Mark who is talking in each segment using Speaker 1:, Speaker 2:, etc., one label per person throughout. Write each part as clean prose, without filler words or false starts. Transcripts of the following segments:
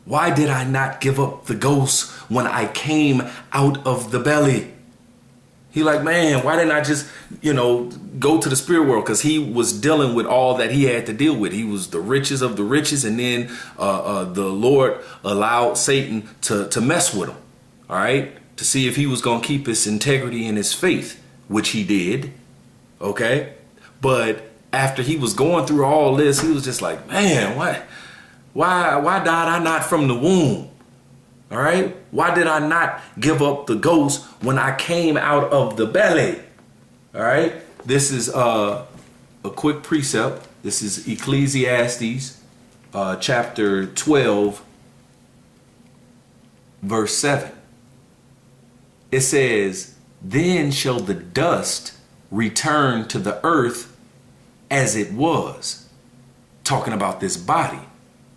Speaker 1: Why did I not give up the ghost when I came out of the belly? He like, man, why didn't I just, go to the spirit world? Because he was dealing with all that he had to deal with. He was the richest of the richest. And then the Lord allowed Satan to mess with him. All right. To see if he was going to keep his integrity and his faith, which he did. OK. But after he was going through all this, he was just like, man, why died I not from the womb? All right. Why did I not give up the ghost when I came out of the belly? All right. This is a quick precept. This is Ecclesiastes chapter 12, verse 7. It says, then shall the dust return to the earth as it was. Talking about this body.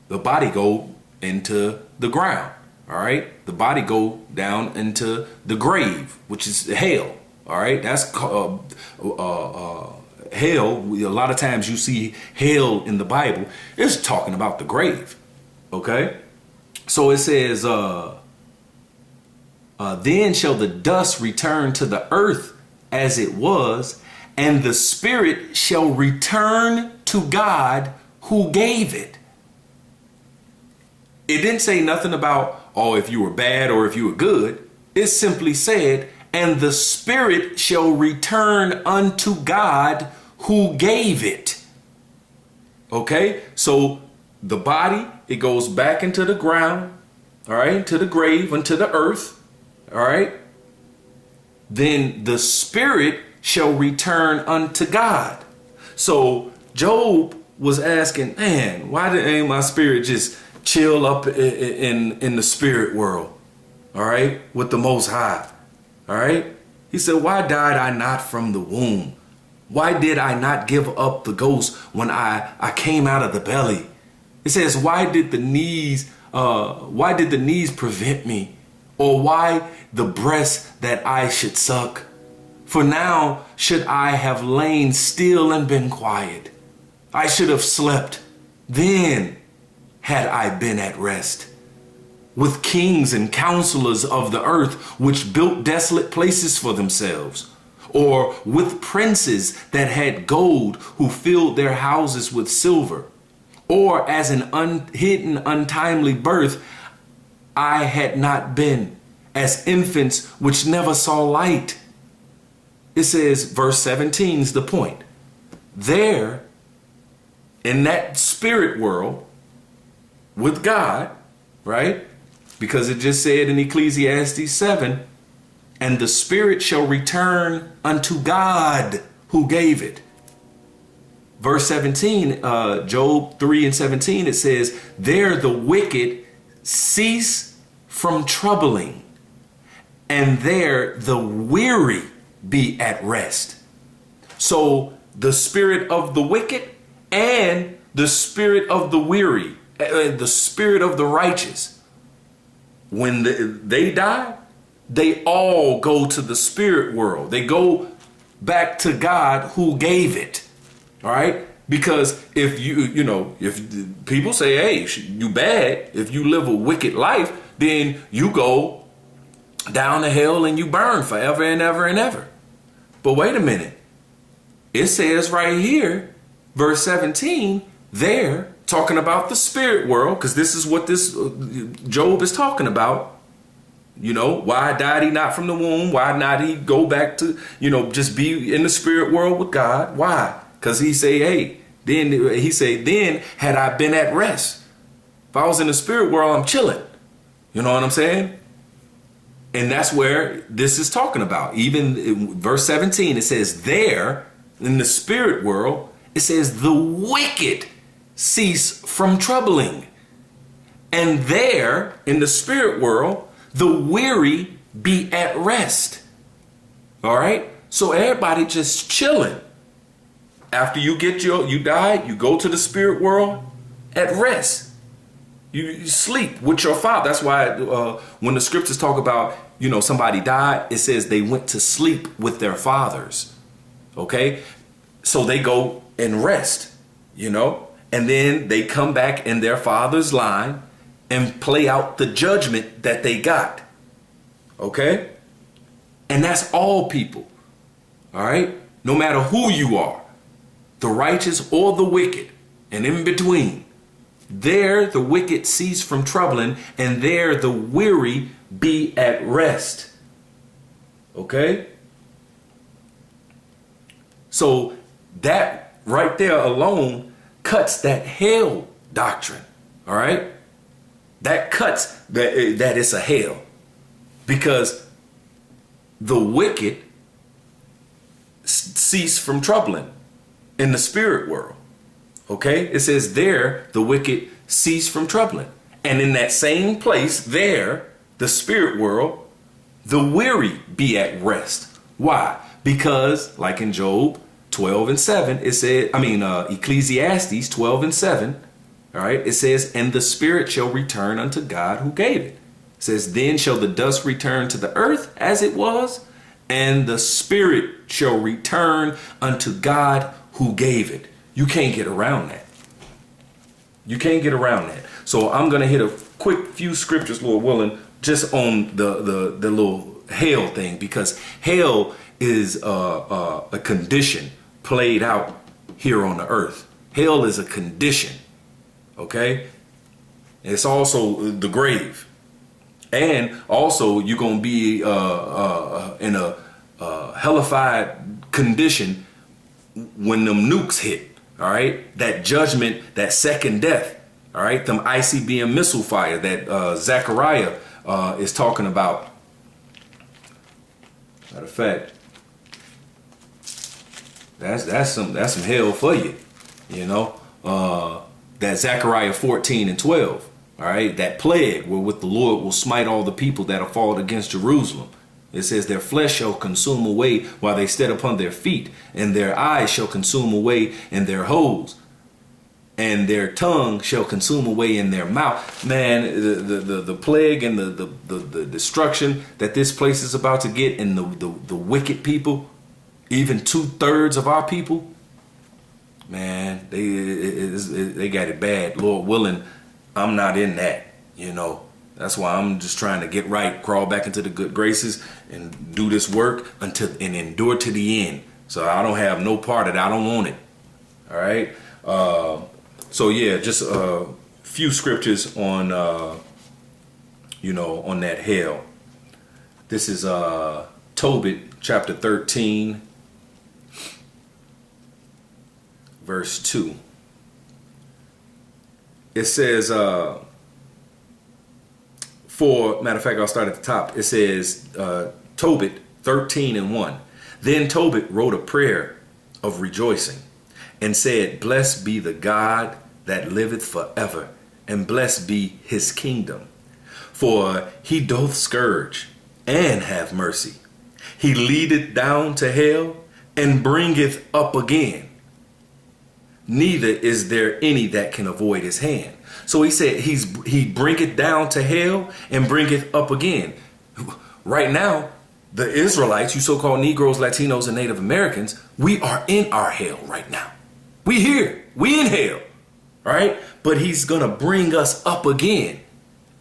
Speaker 1: The body go into the ground. All right. The body go down into the grave, which is hell. All right. That's hell. A lot of times you see hell in the Bible. It's talking about the grave. OK. So it says, then shall the dust return to the earth as it was, and the spirit shall return to God who gave it. It didn't say nothing about, oh, if you were bad or if you were good. It simply said, and the spirit shall return unto God who gave it. Okay, so the body, it goes back into the ground, all right, to the grave, unto the earth, all right. Then the spirit shall return unto God. So Job was asking, man, why didn't my spirit just chill up in the spirit world, all right, with the Most High, all right? He said, why died I not from the womb? Why did I not give up the ghost when I came out of the belly? It says, why did the knees prevent me? Or why the breast that I should suck? For now should I have lain still and been quiet. I should have slept. Then had I been at rest. With kings and counselors of the earth, which built desolate places for themselves, or with princes that had gold, who filled their houses with silver, or as an unhidden, untimely birth, I had not been, as infants which never saw light. It says, verse 17 is the point. There, in that spirit world, with God, right? Because it just said in Ecclesiastes 7, and the spirit shall return unto God who gave it. Verse 17, Job 3 and 17, it says, there the wicked cease from troubling, and there the weary be at rest. So the spirit of the wicked and the spirit of the weary, the spirit of the righteous, when they die, they all go to the spirit world. They go back to God who gave it. All right. Because if if people say, hey, you bad, if you live a wicked life, then you go down to hell and you burn forever and ever and ever. But wait a minute. It says right here, verse 17, there, talking about the spirit world, because this is what this Job is talking about. Why died he not from the womb? Why not he go back to, just be in the spirit world with God? Why? Because he say, then had I been at rest. If I was in the spirit world, I'm chilling. You know what I'm saying? And that's where this is talking about. Even in verse 17, it says there in the spirit world, it says the wicked cease from troubling. And there in the spirit world, the weary be at rest. All right. So everybody just chilling. After you die, you go to the spirit world at rest. You sleep with your father. That's why when the scriptures talk about, somebody died, it says they went to sleep with their fathers. OK, so they go and rest, and then they come back in their father's line and play out the judgment that they got. Okay? And that's all people. All right? No matter who you are, the righteous or the wicked, and in between. There the wicked cease from troubling, and there the weary be at rest. Okay? So that right there alone cuts that hell doctrine. All right? That cuts that it's a hell. Because the wicked cease from troubling in the spirit world. Okay? It says there the wicked cease from troubling. And in that same place there, the spirit world, the weary be at rest. Why? Because like in Job 12 and 7, it said, Ecclesiastes 12 and 7, all right, it says, and the spirit shall return unto God who gave it. It says, then shall the dust return to the earth as it was, and the spirit shall return unto God who gave it. You can't get around that. You can't get around that. So I'm going to hit a quick few scriptures, Lord willing, just on the little hell thing, because hell is a condition played out here on the earth. Hell is a condition. Okay? It's also the grave. And also you're going to be in a hellified condition when them nukes hit. All right? That judgment, that second death. All right? Them ICBM missile fire that Zechariah is talking about. Matter of fact, that's some hell for you. You know? That Zechariah 14 and 12. All right, that plague wherewith the Lord will smite all the people that are fought against Jerusalem. It says their flesh shall consume away while they stand upon their feet, and their eyes shall consume away in their holes, and their tongue shall consume away in their mouth. Man, the plague and the destruction that this place is about to get, and the wicked people, even 2/3 of our people, man, they got it bad. Lord willing, I'm not in that, you know. That's why I'm just trying to get right, crawl back into the good graces and do this work and endure to the end. So I don't have no part of it. I don't want it. All right. So yeah, just a few scriptures on, on that hell. This is Tobit chapter 13, verse 2. It says, matter of fact, I'll start at the top. It says, Tobit 13 and 1. Then Tobit wrote a prayer of rejoicing and said, blessed be the God that liveth forever, and blessed be his kingdom. For he doth scourge and have mercy. He leadeth down to hell and bringeth up again. Neither is there any that can avoid his hand. So he said he bringeth down to hell and bringeth up again. Right now, the Israelites, you so-called Negroes, Latinos, and Native Americans, we are in our hell right now. We here. We in hell. All right? But he's going to bring us up again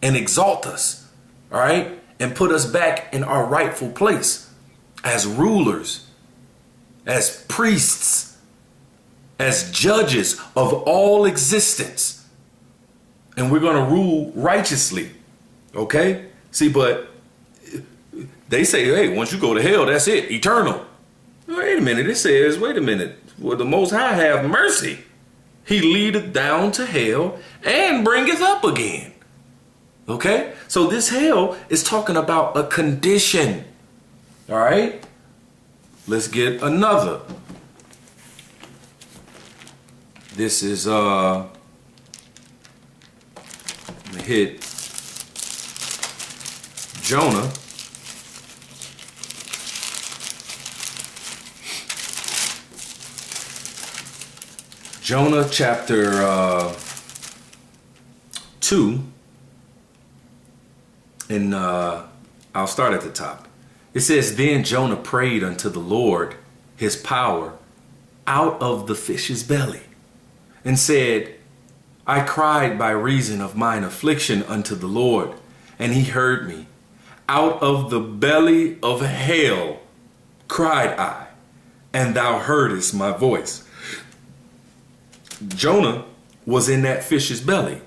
Speaker 1: and exalt us. All right? And put us back in our rightful place as rulers, as priests, as judges of all existence. And we're going to rule righteously. Okay? See, but they say, hey, once you go to hell, that's it. Eternal. Wait a minute. It says, wait a minute. Well, the Most High have mercy. He leadeth down to hell and bringeth up again. Okay? So this hell is talking about a condition. All right? Let's get another. This is, let me hit Jonah. Jonah chapter 2, and I'll start at the top. It says, then Jonah prayed unto the Lord his power out of the fish's belly, and said, I cried by reason of mine affliction unto the Lord, and he heard me. Out of the belly of hell cried I, and thou heardest my voice. Jonah was in that fish's belly.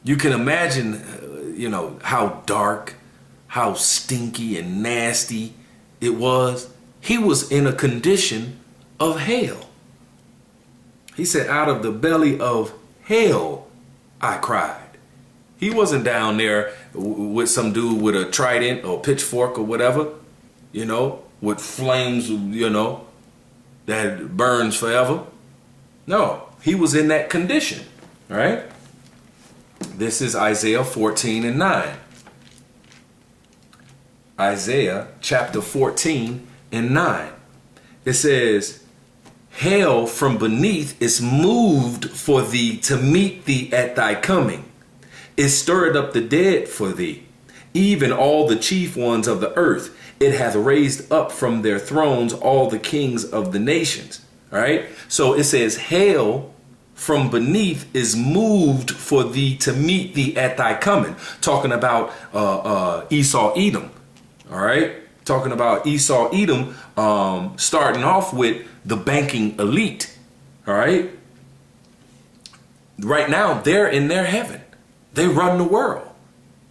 Speaker 1: You can imagine, how dark, how stinky and nasty it was. He was in a condition of hell. He said, out of the belly of hell, I cried. He wasn't down there with some dude with a trident or pitchfork or whatever, with flames, that burns forever. No, he was in that condition, right? This is Isaiah 14:9. Isaiah chapter 14:9. It says, hell from beneath is moved for thee to meet thee at thy coming. It stirred up the dead for thee, even all the chief ones of the earth. It hath raised up from their thrones all the kings of the nations. All right. So it says hell from beneath is moved for thee to meet thee at thy coming. Talking about Esau, Edom. All right. Talking about Esau, Edom, starting off with the banking elite. All right. Right now, they're in their heaven. They run the world.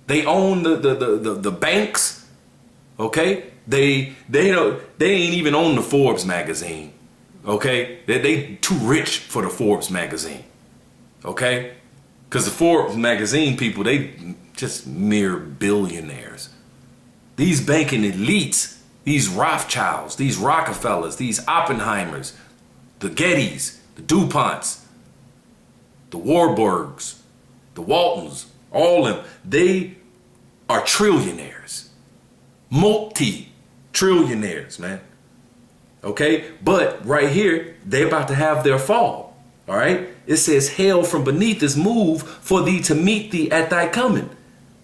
Speaker 1: They own the banks. OK, they ain't even own the Forbes magazine. OK, they too rich for the Forbes magazine. OK, because the Forbes magazine people, they just mere billionaires. These banking elites, these Rothschilds, these Rockefellers, these Oppenheimers, the Gettys, the DuPonts, the Warburgs, the Waltons, all of them, they are trillionaires, multi-trillionaires, man. Okay, but right here, they're about to have their fall. All right, it says hell from beneath is moved for thee to meet thee at thy coming.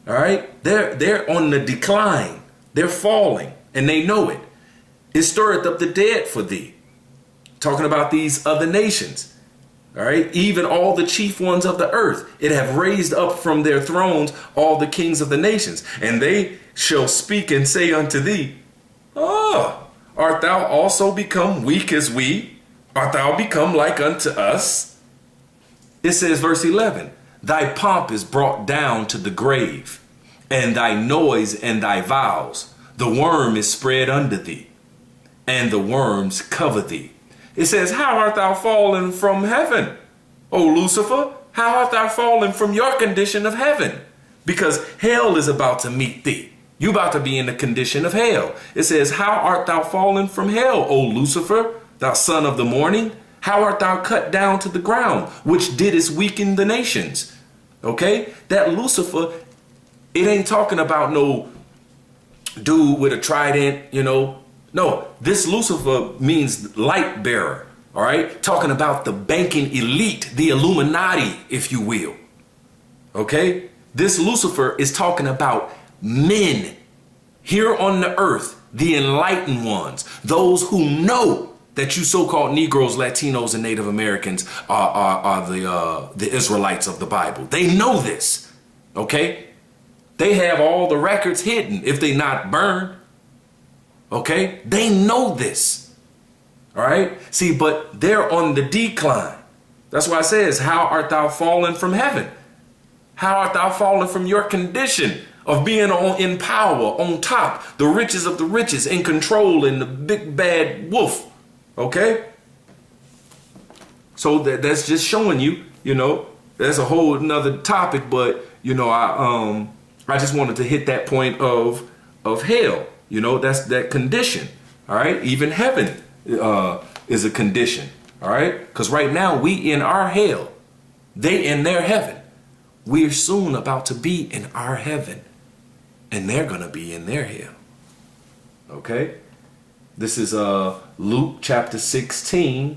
Speaker 1: All right, they're on the decline. They're falling, and they know it. It stirreth up the dead for thee. Talking about these other nations. All right, even all the chief ones of the earth. It have raised up from their thrones all the kings of the nations. And they shall speak and say unto thee, art thou also become weak as we? Art thou become like unto us? It says, verse 11, thy pomp is brought down to the grave, and thy noise and thy vows. The worm is spread under thee, and the worms cover thee. It says, how art thou fallen from heaven, O Lucifer? How art thou fallen from your condition of heaven? Because hell is about to meet thee. You about to be in the condition of hell. It says, how art thou fallen from hell, O Lucifer, thou son of the morning? How art thou cut down to the ground, which didst weaken the nations? Okay, that Lucifer, it ain't talking about no dude with a trident, No, this Lucifer means light bearer. All right, talking about the banking elite, the Illuminati, if you will. Okay, this Lucifer is talking about men here on the earth, the enlightened ones, those who know that you so-called Negroes, Latinos, and Native Americans are the Israelites of the Bible. They know this. Okay, they have all the records hidden if they not burned. Okay, they know this. All right, see, but they're on the decline. That's why it says, how art thou fallen from heaven? How art thou fallen from your condition of being in power, on top, the riches of the riches, in control, and the big bad wolf? Okay, so that's just showing you, that's a whole nother topic, but I just wanted to hit that point of hell. That's that condition. All right. Even heaven is a condition. All right. Because right now we in our hell. They in their heaven. We're soon about to be in our heaven. And they're going to be in their hell. Okay. This is Luke chapter 16.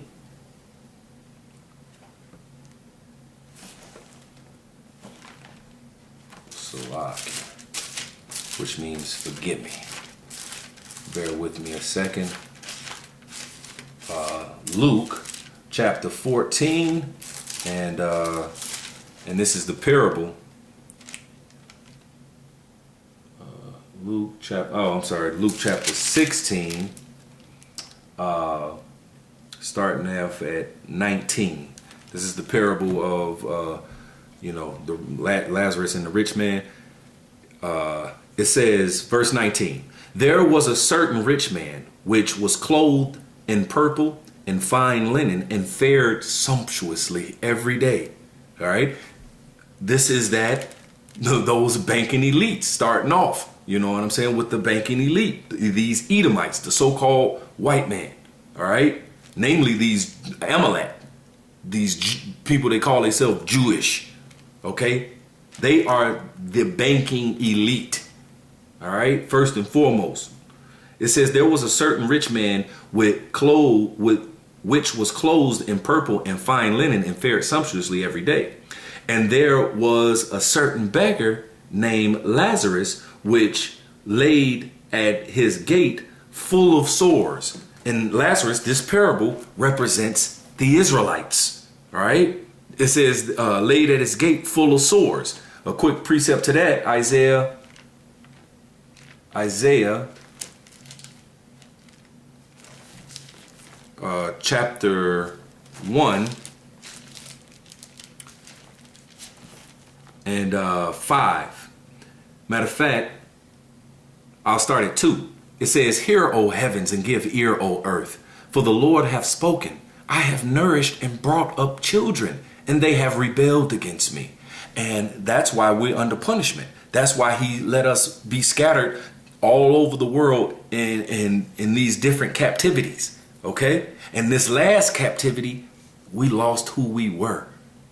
Speaker 1: Salaki, which means forgive me. Bear with me a second. Luke chapter 14, and And this is the parable. Luke chapter 16, starting off at 19. This is the parable of, the Lazarus and the rich man. It says, verse 19, there was a certain rich man which was clothed in purple and fine linen and fared sumptuously every day. All right. This is those banking elites starting off, you know what I'm saying, with the banking elite, these Edomites, the so-called white man. All right. Namely, these Amalek, these people, they call themselves Jewish. OK, they are the banking elite. All right. First and foremost, it says there was a certain rich man which was clothed in purple and fine linen and fared sumptuously every day. And there was a certain beggar named Lazarus, which laid at his gate full of sores. And Lazarus, this parable represents the Israelites. All right. It says laid at his gate full of sores. A quick precept to that, Isaiah chapter 1 and 5. Matter of fact, I'll start at 2. It says, hear, O heavens, and give ear, O earth, for the Lord hath spoken. I have nourished and brought up children, and they have rebelled against me. And that's why we're under punishment. That's why he let us be scattered all over the world in these different captivities. Okay. And this last captivity, we lost who we were,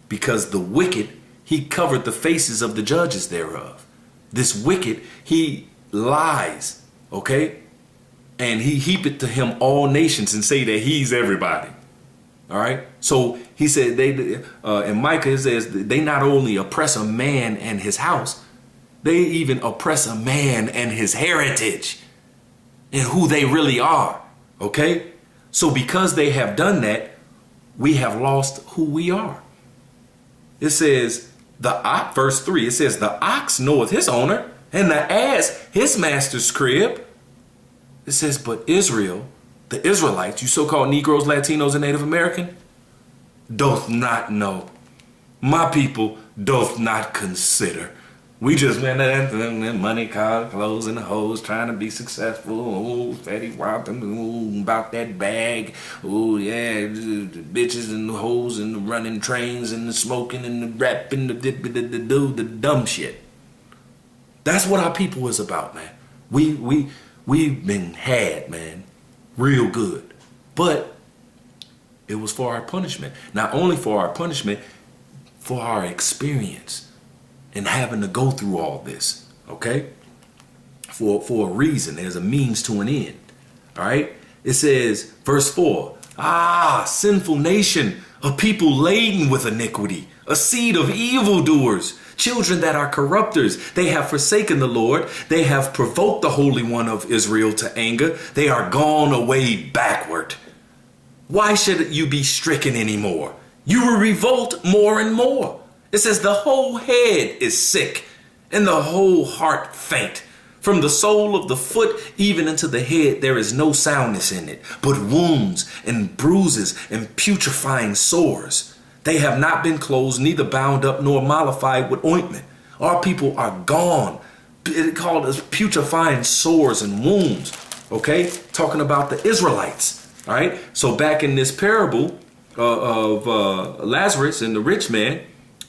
Speaker 1: because the wicked, he covered the faces of the judges thereof. This wicked, he lies. Okay. And he heapeth to him all nations and say that he's everybody. All right. So he said in Micah, it says they not only oppress a man and his house, they even oppress a man and his heritage and who they really are. OK, so because they have done that, we have lost who we are. It says verse 3, it says the ox knoweth his owner and the ass his master's crib. It says, but Israel, the Israelites, you so-called Negroes, Latinos, and Native American, doth not know. My people doth not consider. We just went that money, car, clothes, and the hoes, trying to be successful. Oh, fatty whopping, ooh, about that bag. Oh, yeah, the bitches and the hoes and the running trains and the smoking and the rapping, the dumb shit. That's what our people is about, man. We've been had, man, real good. But it was for our punishment. Not only for our punishment, for our experience. And having to go through all this, okay? For a reason. There's a means to an end. All right? It says, verse 4, sinful nation, a people laden with iniquity, a seed of evildoers, children that are corrupters. They have forsaken the Lord. They have provoked the Holy One of Israel to anger. They are gone away backward. Why should you be stricken anymore? You will revolt more and more. It says the whole head is sick and the whole heart faint. From the sole of the foot even into the head there is no soundness in it, but wounds and bruises and putrefying sores. They have not been closed, neither bound up nor mollified with ointment. Our people are gone. It called us putrefying sores and wounds. Okay, talking about the Israelites. All right, so back in this parable of Lazarus and the rich man,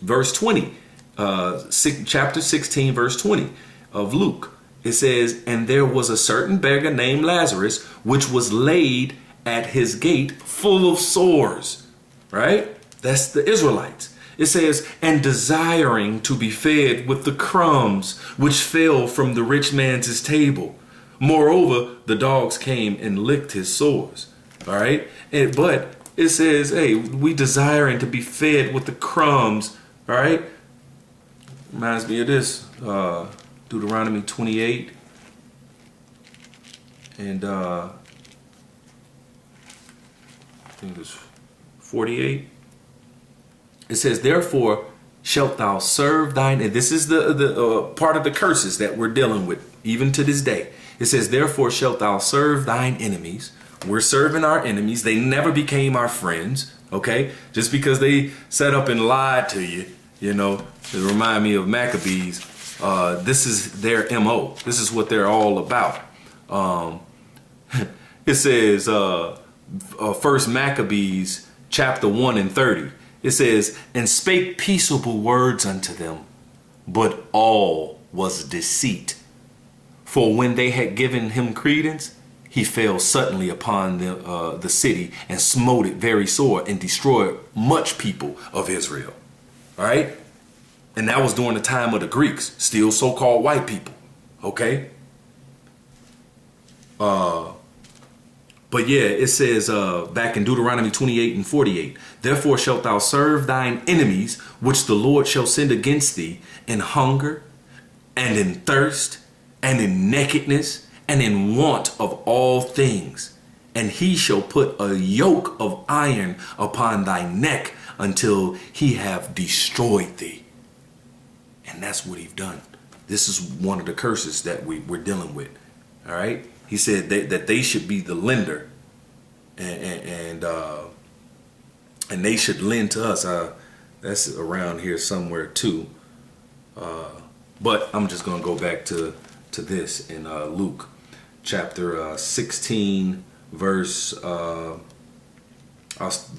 Speaker 1: verse 20, chapter 16, verse 20 of Luke. It says, and there was a certain beggar named Lazarus, which was laid at his gate full of sores. Right? That's the Israelites. It says, and desiring to be fed with the crumbs which fell from the rich man's table. Moreover, the dogs came and licked his sores. All right. But it says, hey, we desiring to be fed with the crumbs. All right. Reminds me of this. Deuteronomy 28 and I think it's 48. It says, therefore shalt thou serve thine. And this is the part of the curses that we're dealing with even to this day. It says, therefore shalt thou serve thine enemies. We're serving our enemies. They never became our friends. Okay, just because they set up and lied to you, you know, it remind me of Maccabees. This is their MO. This is what they're all about. It says, First Maccabees chapter 1 and 30. It says, and spake peaceable words unto them, but all was deceit. For when they had given him credence, he fell suddenly upon the city and smote it very sore and destroyed much people of Israel. All right. And that was during the time of the Greeks, still so-called white people. OK. But yeah, it says back in Deuteronomy 28 and 48, therefore shalt thou serve thine enemies, which the Lord shall send against thee in hunger and in thirst and in nakedness and in want of all things. And he shall put a yoke of iron upon thy neck until he have destroyed thee. And that's what he's done. This is one of the curses that we're dealing with. All right. He said that they should be the lender and they should lend to us. That's around here somewhere too. But I'm just going to go back to this in Luke chapter 16 verse I'll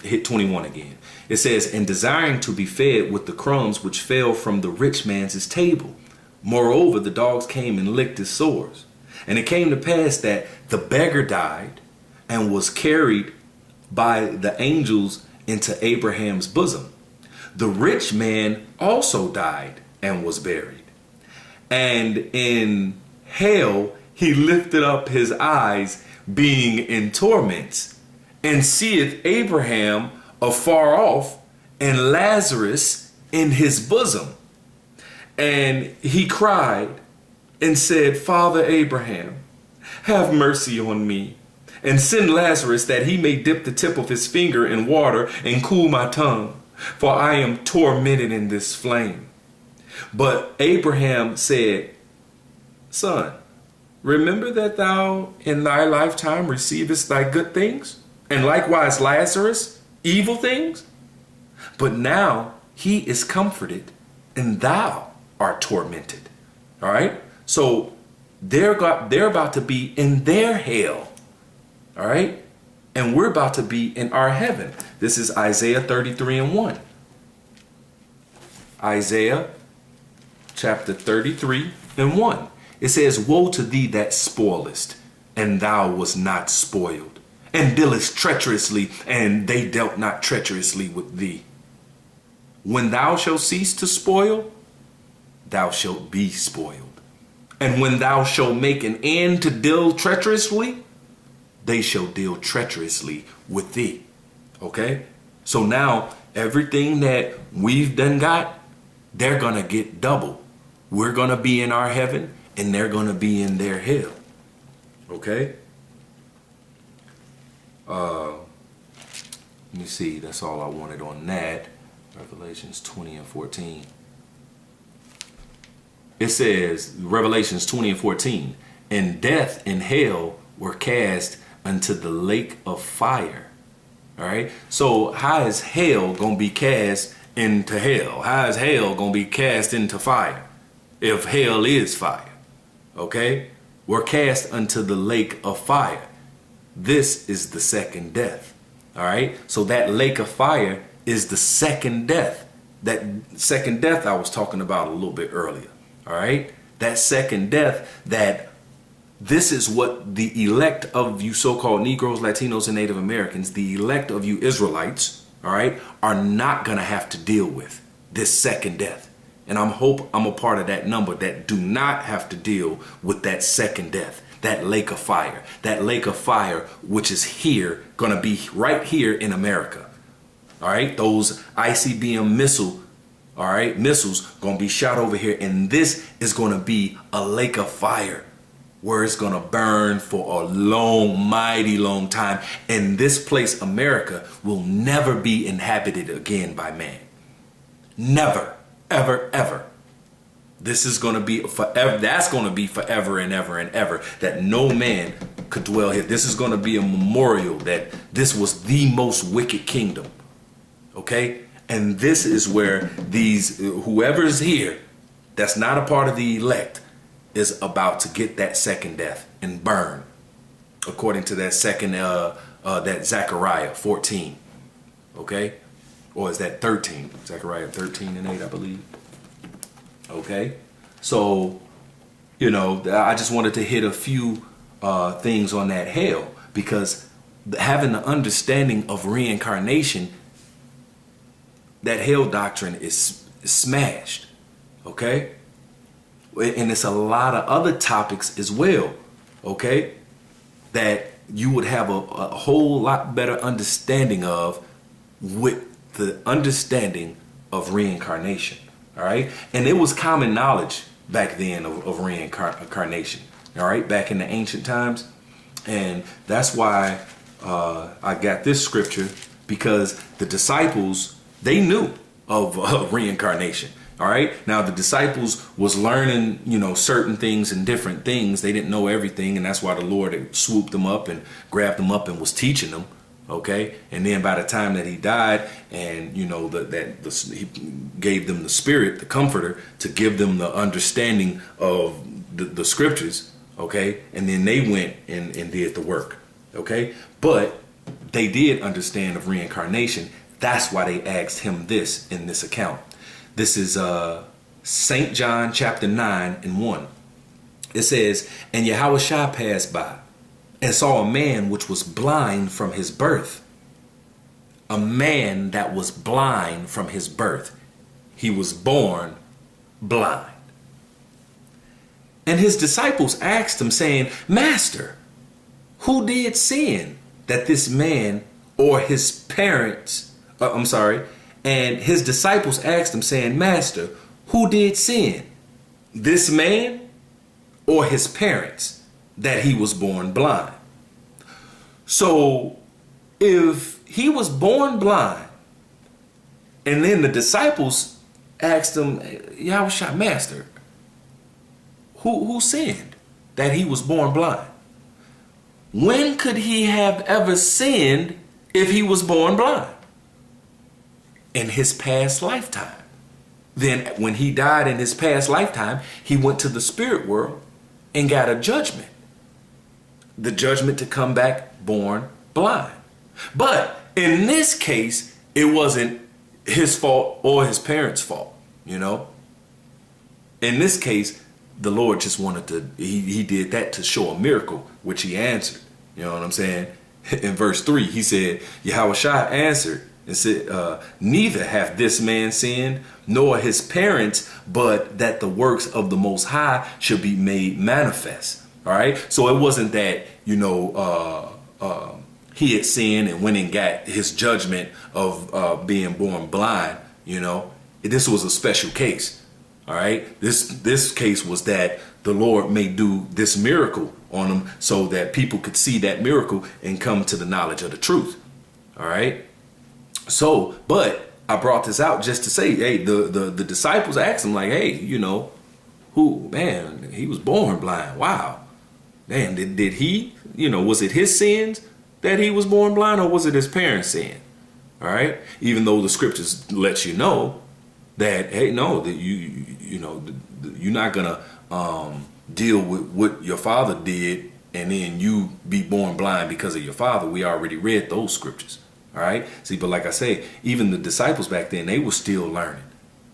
Speaker 1: hit 21 again. It says, and desiring to be fed with the crumbs which fell from the rich man's table. Moreover, the dogs came and licked his sores. And it came to pass that the beggar died and was carried by the angels into Abraham's bosom. The rich man also died and was buried. And in hell he lifted up his eyes, being in torments, and seeth Abraham afar off and Lazarus in his bosom. And he cried and said, Father Abraham, have mercy on me, and send Lazarus that he may dip the tip of his finger in water and cool my tongue, for I am tormented in this flame. But Abraham said, Son, remember that thou in thy lifetime receivest thy good things, and likewise Lazarus evil things. But now he is comforted, and thou art tormented. All right. So they're about to be in their hell. All right. And we're about to be in our heaven. This is Isaiah 33 and 1. Isaiah chapter 33 and 1. It says, woe to thee that spoilest, and thou was not spoiled, and dealest treacherously, and they dealt not treacherously with thee. When thou shalt cease to spoil, thou shalt be spoiled. And when thou shalt make an end to deal treacherously, they shall deal treacherously with thee. Okay? So now everything that we've done got, they're going to get double. We're going to be in our heaven and they're going to be in their hell. Okay? Let me see. That's all I wanted on that. Revelations 20 and 14. It says, Revelations 20 and 14, and death and hell were cast unto the lake of fire. All right. So how is hell going to be cast into hell? How is hell going to be cast into fire? If hell is fire. Okay. We're cast unto the lake of fire. This is the second death. All right. So that lake of fire is the second death. That second death I was talking about a little bit earlier. All right. That second death, that this is what the elect of you so-called Negroes, Latinos, and Native Americans, the elect of you Israelites, all right, are not going to have to deal with this second death. And I'm a part of that number that do not have to deal with that second death, that lake of fire, which is here, going to be right here in America. All right. Those ICBM missiles going to be shot over here. And this is going to be a lake of fire where it's going to burn for a long, mighty long time. And this place, America, will never be inhabited again by man. Never. ever, ever. This is going to be forever. That's going to be forever and ever and ever, that no man could dwell here. This is going to be a memorial that this was the most wicked kingdom. Okay? And this is where whoever's here that's not a part of the elect is about to get that second death and burn, according to that that Zechariah 14. Okay? Or is that 13? Zechariah 13 and 8, I believe. Okay? So, I just wanted to hit a few things on that hell, because having the understanding of reincarnation, that hell doctrine is smashed. Okay? And it's a lot of other topics as well. Okay? That you would have a whole lot better understanding of with the understanding of reincarnation. All right. And it was common knowledge back then of reincarnation. All right. Back in the ancient times. And that's why I got this scripture, because the disciples, they knew of reincarnation. All right. Now, the disciples was learning, certain things and different things. They didn't know everything. And that's why the Lord swooped them up and grabbed them up and was teaching them. Okay. And then by the time that he died, and he gave them the Spirit, the Comforter, to give them the understanding of the scriptures. Okay. And then they went and did the work. Okay. But they did understand of reincarnation. That's why they asked him this in this account. This is St. John chapter 9 and 1. It says, "And Yahushua passed by and saw a man which was blind from his birth." A man that was blind from his birth. He was born blind. And his disciples asked him, saying, "Master, who did sin, that this man or his parents," and his disciples asked him, saying, "Master, who did sin, this man or his parents, that he was born blind?" So if he was born blind, and then the disciples asked him, "Yahushua, Master, who sinned that he was born blind?" When could he have ever sinned if he was born blind? In his past lifetime. Then when he died in his past lifetime, he went to the spirit world and got a judgment. The judgment to come back born blind. But in this case, it wasn't his fault or his parents' fault, In this case, the Lord just wanted to, he did that to show a miracle, which he answered. You know what I'm saying? In verse 3, he said, Yahushua answered and said, "Neither hath this man sinned, nor his parents, but that the works of the Most High should be made manifest." All right. So it wasn't that, he had sinned and went and got his judgment of being born blind. This was a special case. All right. This case was that the Lord may do this miracle on them so that people could see that miracle and come to the knowledge of the truth. All right. So, but I brought this out just to say, hey, the disciples asked him, like, hey, who, man, he was born blind. Wow. Man, did he, was it his sins that he was born blind, or was it his parents' sin? All right. Even though the scriptures let you know that, hey, no, that you're not gonna deal with what your father did and then you be born blind because of your father. We already read those scriptures. All right. See, but like I say, even the disciples back then, they were still learning.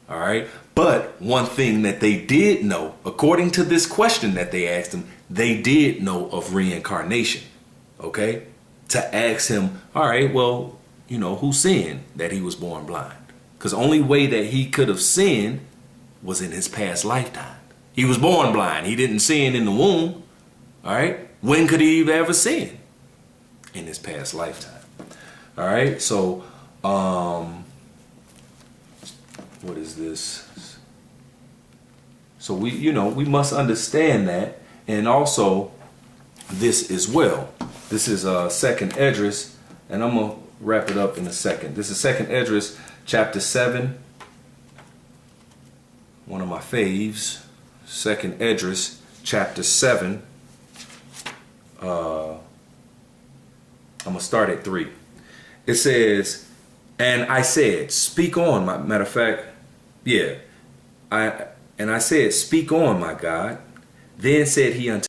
Speaker 1: All right. But one thing that they did know, according to this question that they asked him, they did know of reincarnation. OK, to ask him, all right, well, who sinned that he was born blind? Because the only way that he could have sinned was in his past lifetime. He was born blind. He didn't sin in the womb. All right. When could he ever sin? In his past lifetime. All right. So, what is this? So we must understand that. And also this as well. This is Second Esdras, and I'm going to wrap it up in a second. This is Second Esdras chapter 7. one of my faves, 2nd Esdras, chapter 7. I'm going to start at 3. It says, and I said, speak on, matter of fact, yeah. I said, speak on, my God. Then said he unto